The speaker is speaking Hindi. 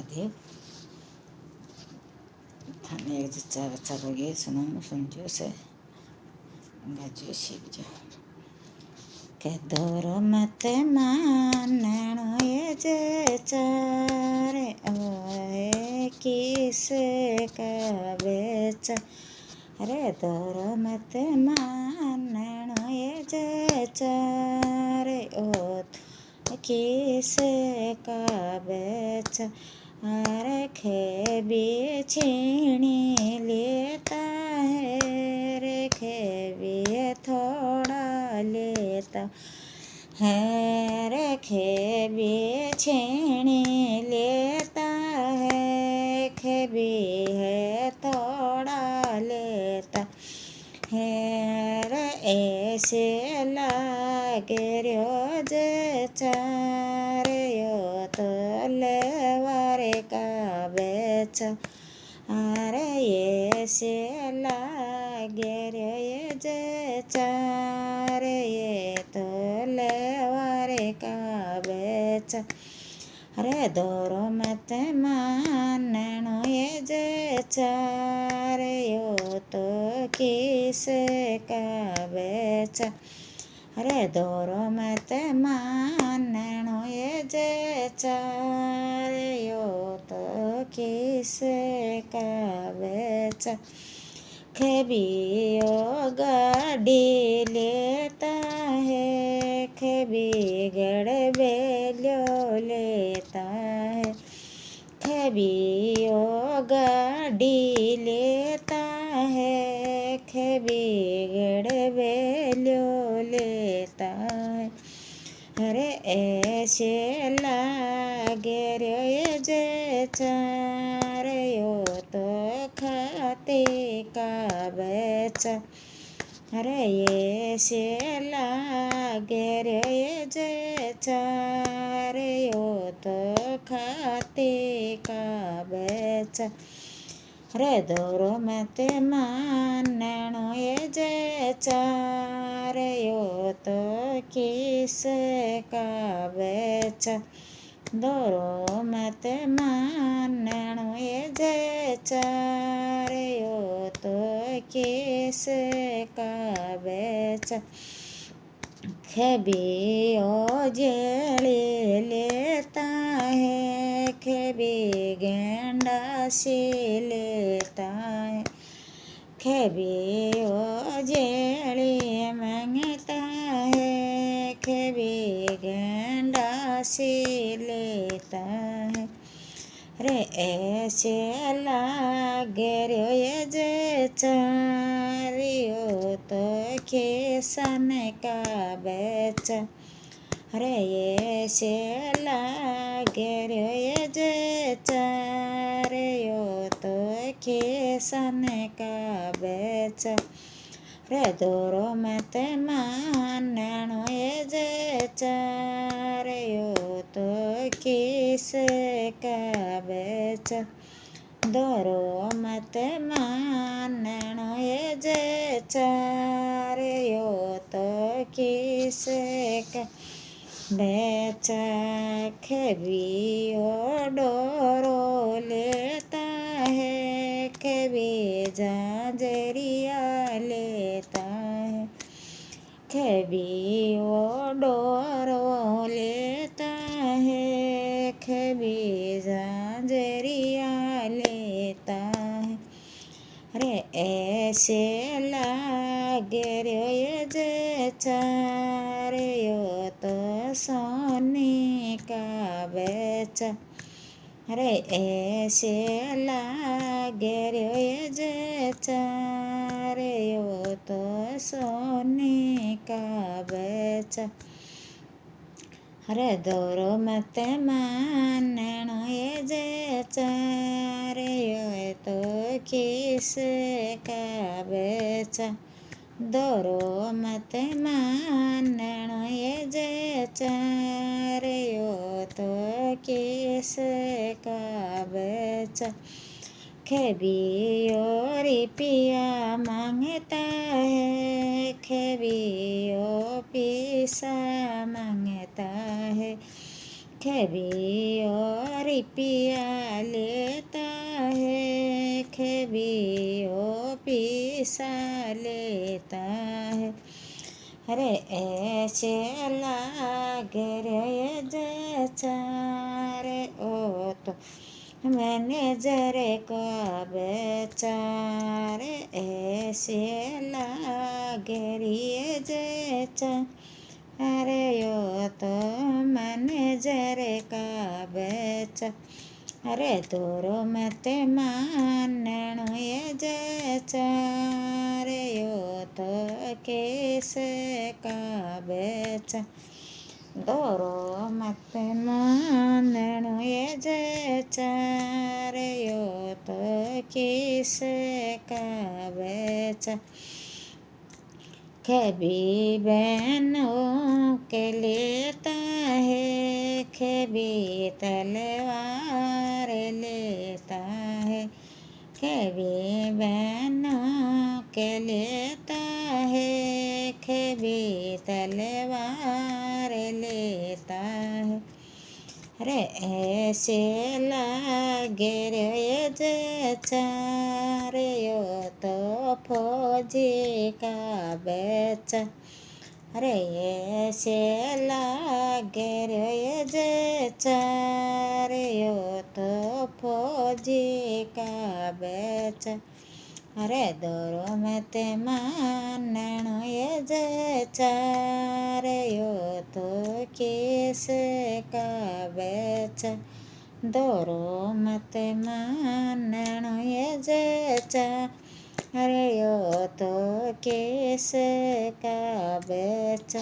महादेव। थाने एक जच्चा बच्चा बगे सुनो समझो से गाजो शिवजो के दोरो मत मानणो ये जे चारे ओए किस का बेच अरे दोरो मत मानणो ये जे चारे ओ किस का बेच अरे खेबी छीनी लेता है रे खेबी थोड़ा लेता है रे खेबी छीनी लेता है खेबी है थोड़ा लेता है रे ऐसे लागे रो जे चारे यो तो लेवारे का बेच अरे ऐसे लागे रो ये जे चारे ये तो लेवारे का बेच अरे दोरो मत मानणो ये जे चारे यो तो किस का बेच अरे दोरो मत मानणो ये जे चारे यो तो किस का बेच खेबियो गाड़ी लेता है खेबी गड़बेलियो लेता है खेबियो गाड़ी लेता है खेबी गड़बेलियो लेता है अरे ऐसे लागे रे ये जे चारे यो तो खाते का बेच अरे ऐसे लागे रे ये जे चारे यो तो खाते का बेच अरे दोरो मत मानणो ये जे चारे यो तो किस का बेच दोरो मत मानणो ये जे चारे यो तो किस का बेच खेबियो जेली लेता है खेबी गेंडा से लेता है खेबियो जेली मांगता है खेबी गेंडा से लेता है रे ऐसे लागे रे ये जे चारियो तो किसन का बेच अरे ऐसे लागे रे ये जे चारियो तो किसन का बेच रे दोरो मत मानणो ये जे चारियो तो किस का बेच दोरो मत मानणो ये जे चारियो तो किस का बेच खेबियो डोरो लेता है खेबी जांजरिया लेता है खेबियो डोरो लेता है खेबी जांजरिया लेता है अरे ऐसे लागे रे ये जे चारे यो तो सोने का बेच अरे ऐसे लागे रे ये जे चारे यो तो सोने का बेच अरे दोरो मत मानणो ये जे चारे यो तो किस का बेच दोरो मत मानणो ये जे चारे यो तो किस का बेच खेबियो रिपिया मांगता है खेबियो पैसा मांगता है खेबी और पिया लेता है, खेबी ओ पीसा लेता है। अरे ऐसे लागे रे जैसा रे ओ तो मैनेजर का बच्चा रे, ऐसे लागे रे जैसा अरे यो तो मैनेजर का बच्चा। अरे तोरो मत मानणो ये जैसा रे यो तो केस का बच्चा। दोरो मत मानणो ये जैसा रे यो तो केस का बच्चा। खेबी बहनों के लेता है, खेबी तलवार लेता है। खेबी बहनों के लेता है, खेबी तलवार लेता है। अरे ऐसे लागे रे जैसा रे यो तो फौजी का बच्चा। अरे ऐसे लागे रे जैसा रे यो तो फौजी का बच्चा। अरे दोरो मत मानणो ये जैसा रे यो तो केस का बच्चा। दोरो मत मानणो ये जैसा अरे यो तो केस का बच्चा।